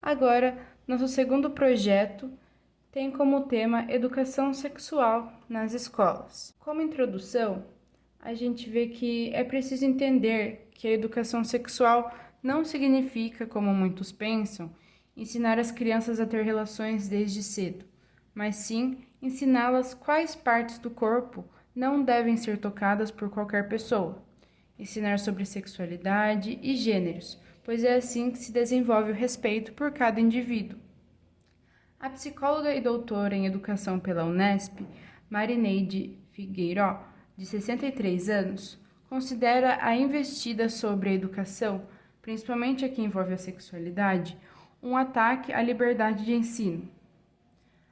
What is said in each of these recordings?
Agora, nosso segundo projeto tem como tema educação sexual nas escolas. Como introdução, a gente vê que é preciso entender que a educação sexual não significa, como muitos pensam, ensinar as crianças a ter relações desde cedo, mas sim ensiná-las quais partes do corpo não devem ser tocadas por qualquer pessoa. Ensinar sobre sexualidade e gêneros, pois é assim que se desenvolve o respeito por cada indivíduo. A psicóloga e doutora em educação pela Unesp, Marineide Figueiró, de 63 anos, considera a investida sobre a educação, principalmente a que envolve a sexualidade, um ataque à liberdade de ensino.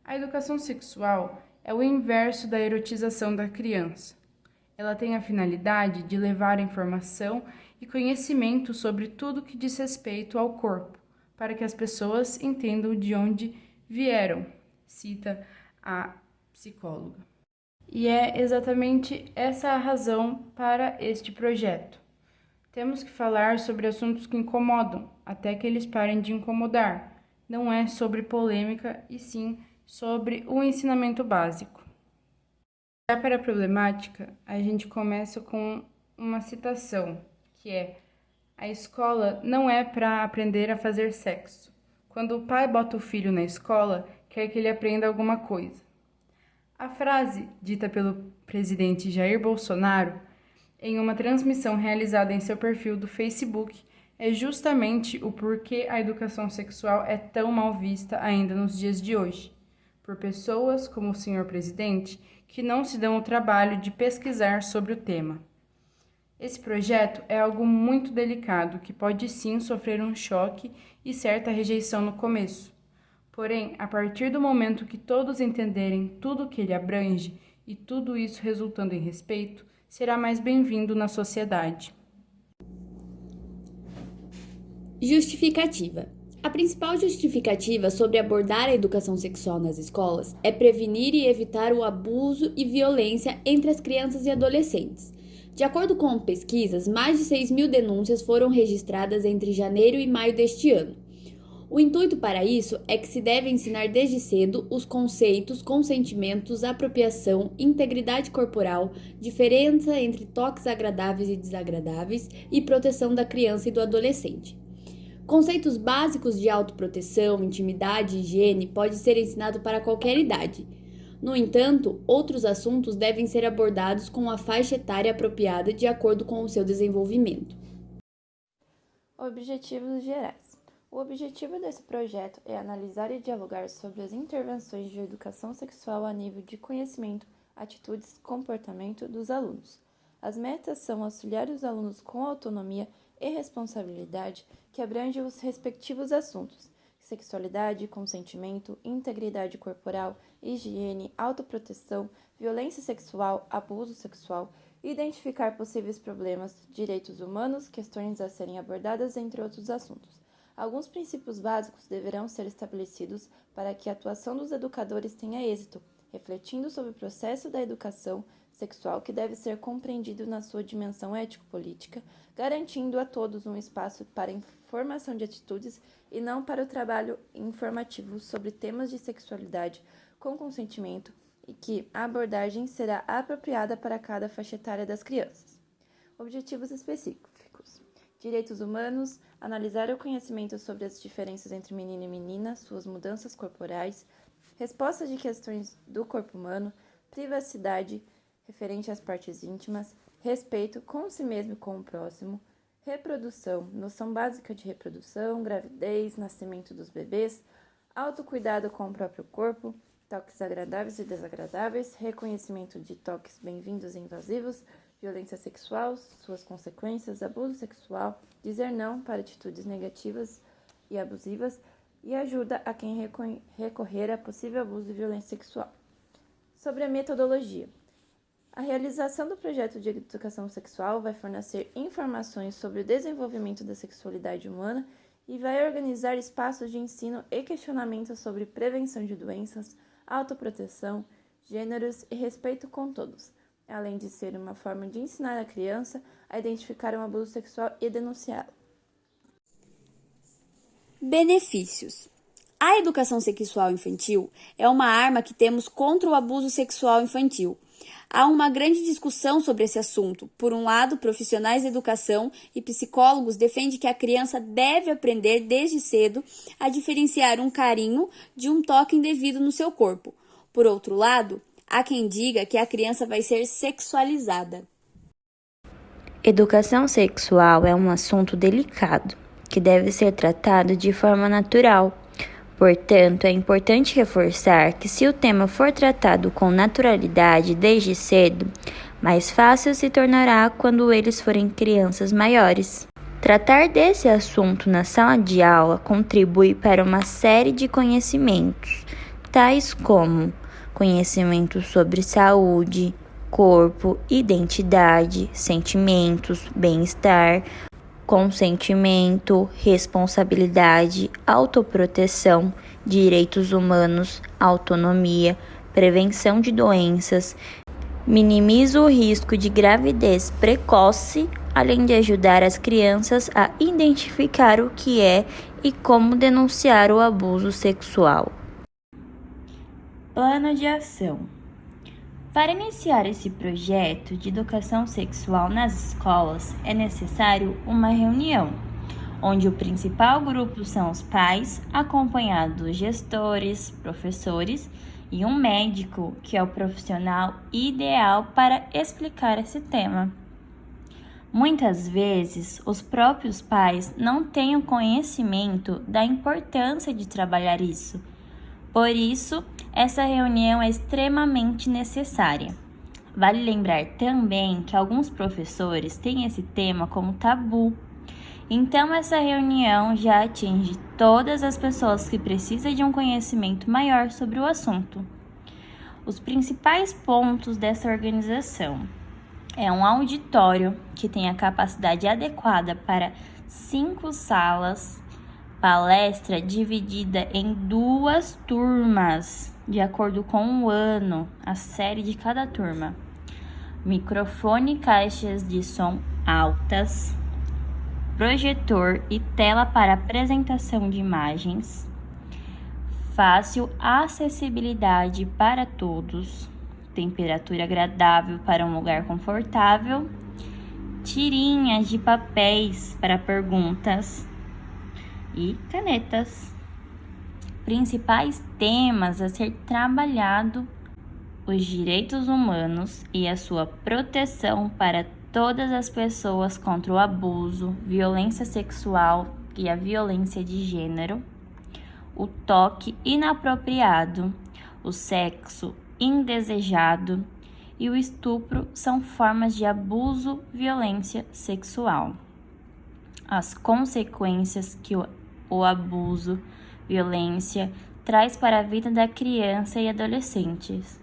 A educação sexual é o inverso da erotização da criança. Ela tem a finalidade de levar informação e conhecimento sobre tudo que diz respeito ao corpo, para que as pessoas entendam de onde vieram, cita a psicóloga. E é exatamente essa a razão para este projeto. Temos que falar sobre assuntos que incomodam, até que eles parem de incomodar. Não é sobre polêmica, e sim sobre o ensinamento básico. Já para a problemática, a gente começa com uma citação, que é: a escola não é para aprender a fazer sexo. Quando o pai bota o filho na escola, quer que ele aprenda alguma coisa. A frase, dita pelo presidente Jair Bolsonaro em uma transmissão realizada em seu perfil do Facebook, é justamente o porquê a educação sexual é tão mal vista ainda nos dias de hoje, por pessoas como o senhor presidente que não se dão o trabalho de pesquisar sobre o tema. Esse projeto é algo muito delicado que pode sim sofrer um choque e certa rejeição no começo. Porém, a partir do momento que todos entenderem tudo o que ele abrange e tudo isso resultando em respeito, será mais bem-vindo na sociedade. Justificativa. A principal justificativa sobre abordar a educação sexual nas escolas é prevenir e evitar o abuso e violência entre as crianças e adolescentes. De acordo com pesquisas, mais de 6.000 denúncias foram registradas entre janeiro e maio deste ano. O intuito para isso é que se deve ensinar desde cedo os conceitos, consentimentos, apropriação, integridade corporal, diferença entre toques agradáveis e desagradáveis e proteção da criança e do adolescente. Conceitos básicos de autoproteção, intimidade e higiene pode ser ensinado para qualquer idade. No entanto, outros assuntos devem ser abordados com a faixa etária apropriada de acordo com o seu desenvolvimento. Objetivos gerais. O objetivo desse projeto é analisar e dialogar sobre as intervenções de educação sexual a nível de conhecimento, atitudes, comportamento dos alunos. As metas são auxiliar os alunos com autonomia e responsabilidade que abrange os respectivos assuntos: sexualidade, consentimento, integridade corporal, higiene, autoproteção, violência sexual, abuso sexual, identificar possíveis problemas, direitos humanos, questões a serem abordadas, entre outros assuntos. Alguns princípios básicos deverão ser estabelecidos para que a atuação dos educadores tenha êxito, refletindo sobre o processo da educação sexual que deve ser compreendido na sua dimensão ético-política, garantindo a todos um espaço para formação de atitudes e não para o trabalho informativo sobre temas de sexualidade com consentimento e que a abordagem será apropriada para cada faixa etária das crianças. Objetivos específicos: direitos humanos, analisar o conhecimento sobre as diferenças entre menino e menina, suas mudanças corporais, respostas de questões do corpo humano, privacidade referente às partes íntimas, respeito com si mesmo e com o próximo, reprodução, noção básica de reprodução, gravidez, nascimento dos bebês, autocuidado com o próprio corpo, toques agradáveis e desagradáveis, reconhecimento de toques bem-vindos e invasivos, violência sexual, suas consequências, abuso sexual, dizer não para atitudes negativas e abusivas e ajuda a quem recorrer a possível abuso e violência sexual. Sobre a metodologia. A realização do projeto de educação sexual vai fornecer informações sobre o desenvolvimento da sexualidade humana e vai organizar espaços de ensino e questionamento sobre prevenção de doenças, autoproteção, gêneros e respeito com todos, além de ser uma forma de ensinar a criança a identificar um abuso sexual e denunciá-lo. Benefícios. A educação sexual infantil é uma arma que temos contra o abuso sexual infantil. Há uma grande discussão sobre esse assunto. Por um lado, profissionais da educação e psicólogos defendem que a criança deve aprender desde cedo a diferenciar um carinho de um toque indevido no seu corpo. Por outro lado, há quem diga que a criança vai ser sexualizada. Educação sexual é um assunto delicado, que deve ser tratado de forma natural. Portanto, é importante reforçar que se o tema for tratado com naturalidade desde cedo, mais fácil se tornará quando eles forem crianças maiores. Tratar desse assunto na sala de aula contribui para uma série de conhecimentos, tais como conhecimentos sobre saúde, corpo, identidade, sentimentos, bem-estar, consentimento, responsabilidade, autoproteção, direitos humanos, autonomia, prevenção de doenças, minimiza o risco de gravidez precoce, além de ajudar as crianças a identificar o que é e como denunciar o abuso sexual. Plano de ação. Para iniciar esse projeto de educação sexual nas escolas, é necessário uma reunião, onde o principal grupo são os pais, acompanhados dos gestores, professores e um médico, que é o profissional ideal para explicar esse tema. Muitas vezes, os próprios pais não têm o conhecimento da importância de trabalhar isso. Por isso, essa reunião é extremamente necessária. Vale lembrar também que alguns professores têm esse tema como tabu. Então, essa reunião já atinge todas as pessoas que precisam de um conhecimento maior sobre o assunto. Os principais pontos dessa organização é um auditório que tem a capacidade adequada para 5 salas, palestra dividida em 2 turmas, de acordo com o ano, a série de cada turma. Microfone e caixas de som altas, projetor e tela para apresentação de imagens, fácil acessibilidade para todos, temperatura agradável para um lugar confortável, tirinhas de papéis para perguntas e canetas. Principais temas a ser trabalhado: os direitos humanos e a sua proteção para todas as pessoas contra o abuso, violência sexual e a violência de gênero, o toque inapropriado, o sexo indesejado e o estupro são formas de abuso, violência sexual. As consequências que o abuso, violência traz para a vida da criança e adolescentes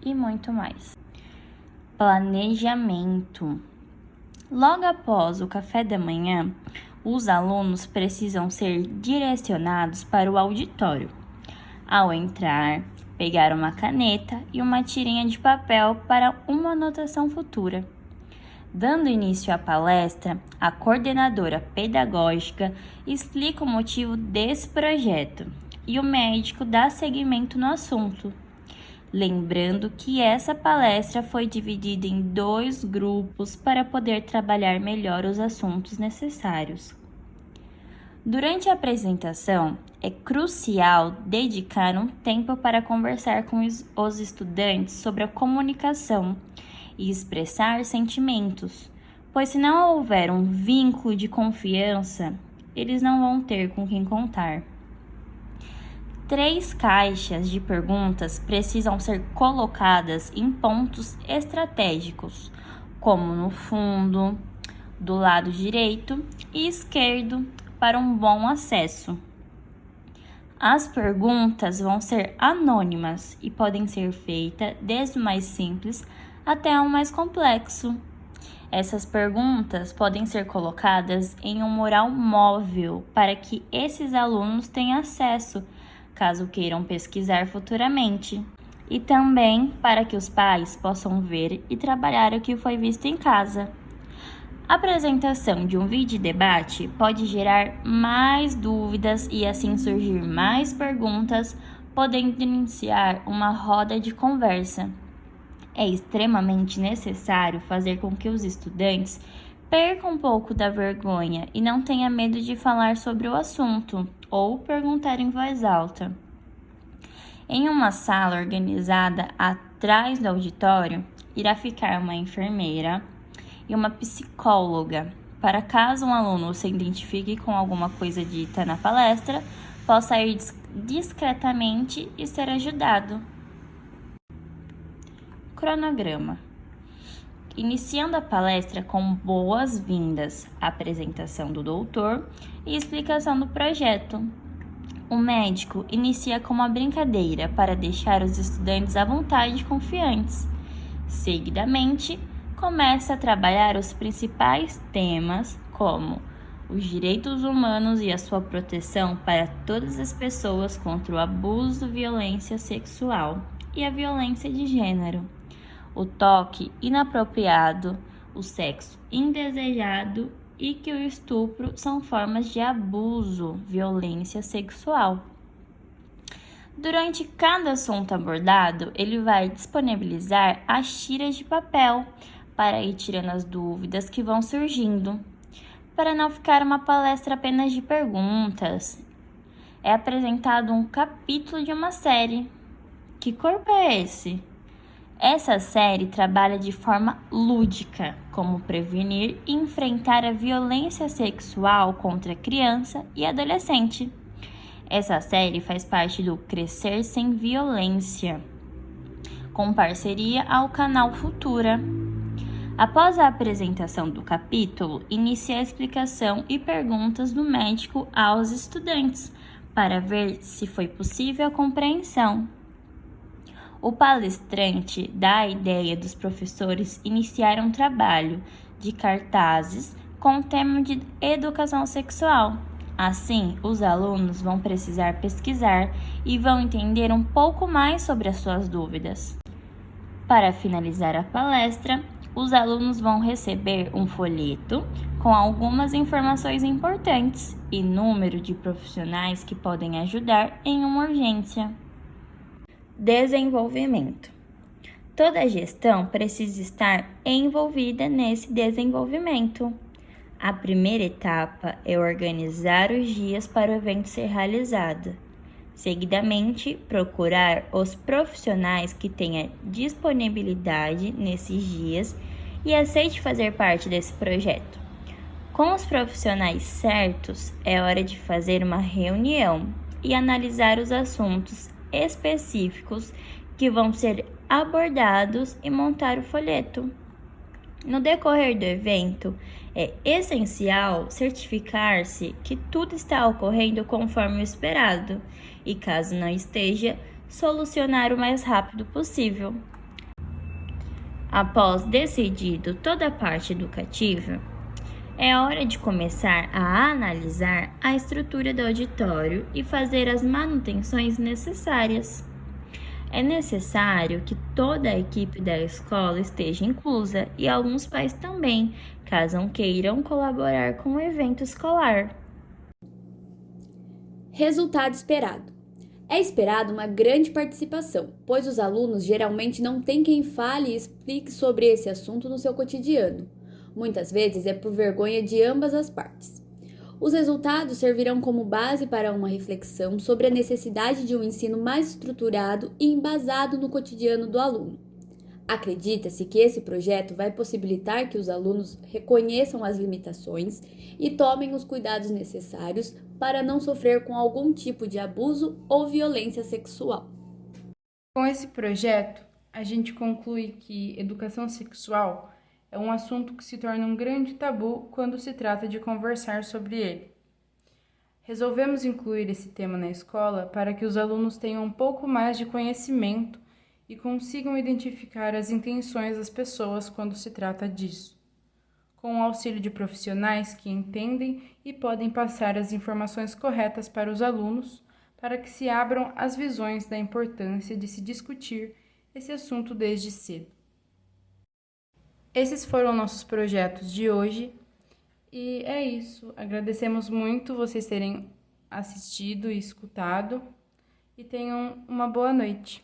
e muito mais. Planejamento. Logo após o café da manhã, os alunos precisam ser direcionados para o auditório. Ao entrar, pegar uma caneta e uma tirinha de papel para uma anotação futura. Dando início à palestra, a coordenadora pedagógica explica o motivo desse projeto e o médico dá seguimento no assunto. Lembrando que essa palestra foi dividida em 2 grupos para poder trabalhar melhor os assuntos necessários. Durante a apresentação, é crucial dedicar um tempo para conversar com os estudantes sobre a comunicação e expressar sentimentos, pois se não houver um vínculo de confiança, eles não vão ter com quem contar. 3 caixas de perguntas precisam ser colocadas em pontos estratégicos, como no fundo, do lado direito e esquerdo, para um bom acesso. As perguntas vão ser anônimas e podem ser feitas desde o mais simples até o mais complexo. Essas perguntas podem ser colocadas em um mural móvel para que esses alunos tenham acesso, caso queiram pesquisar futuramente, e também para que os pais possam ver e trabalhar o que foi visto em casa. A apresentação de um vídeo debate pode gerar mais dúvidas e assim surgir mais perguntas, podendo iniciar uma roda de conversa. É extremamente necessário fazer com que os estudantes percam um pouco da vergonha e não tenha medo de falar sobre o assunto ou perguntar em voz alta. Em uma sala organizada atrás do auditório, irá ficar uma enfermeira e uma psicóloga, para caso um aluno se identifique com alguma coisa dita na palestra, possa ir discretamente e ser ajudado. Cronograma. Iniciando a palestra com boas-vindas, apresentação do doutor e explicação do projeto. O médico inicia com uma brincadeira para deixar os estudantes à vontade e confiantes. Seguidamente, começa a trabalhar os principais temas, como os direitos humanos e a sua proteção para todas as pessoas contra o abuso, violência sexual e a violência de gênero, o toque inapropriado, o sexo indesejado e que o estupro são formas de abuso, violência sexual. Durante cada assunto abordado, ele vai disponibilizar as tiras de papel para ir tirando as dúvidas que vão surgindo. Para não ficar uma palestra apenas de perguntas, é apresentado um capítulo de uma série. Que corpo é esse? Essa série trabalha de forma lúdica, como prevenir e enfrentar a violência sexual contra criança e adolescente. Essa série faz parte do Crescer Sem Violência, com parceria ao canal Futura. Após a apresentação do capítulo, inicia a explicação e perguntas do médico aos estudantes, para ver se foi possível a compreensão. O palestrante dá a ideia dos professores iniciar um trabalho de cartazes com o tema de educação sexual. Assim, os alunos vão precisar pesquisar e vão entender um pouco mais sobre as suas dúvidas. Para finalizar a palestra, os alunos vão receber um folheto com algumas informações importantes e número de profissionais que podem ajudar em uma urgência. Desenvolvimento. Toda gestão precisa estar envolvida nesse desenvolvimento. A primeira etapa é organizar os dias para o evento ser realizado. Seguidamente, procurar os profissionais que tenham disponibilidade nesses dias e aceite fazer parte desse projeto. Com os profissionais certos, é hora de fazer uma reunião e analisar os assuntos específicos que vão ser abordados e montar o folheto. No decorrer do evento, é essencial certificar-se que tudo está ocorrendo conforme o esperado e, caso não esteja, solucionar o mais rápido possível. Após decidido toda a parte educativa, é hora de começar a analisar a estrutura do auditório e fazer as manutenções necessárias. É necessário que toda a equipe da escola esteja inclusa e alguns pais também, caso queiram colaborar com o evento escolar. Resultado esperado. É esperado uma grande participação, pois os alunos geralmente não têm quem fale e explique sobre esse assunto no seu cotidiano. Muitas vezes é por vergonha de ambas as partes. Os resultados servirão como base para uma reflexão sobre a necessidade de um ensino mais estruturado e embasado no cotidiano do aluno. Acredita-se que esse projeto vai possibilitar que os alunos reconheçam as limitações e tomem os cuidados necessários para não sofrer com algum tipo de abuso ou violência sexual. Com esse projeto, a gente conclui que educação sexual é um assunto que se torna um grande tabu quando se trata de conversar sobre ele. Resolvemos incluir esse tema na escola para que os alunos tenham um pouco mais de conhecimento e consigam identificar as intenções das pessoas quando se trata disso, com o auxílio de profissionais que entendem e podem passar as informações corretas para os alunos, para que se abram as visões da importância de se discutir esse assunto desde cedo. Esses foram nossos projetos de hoje e é isso. Agradecemos muito vocês terem assistido e escutado e tenham uma boa noite.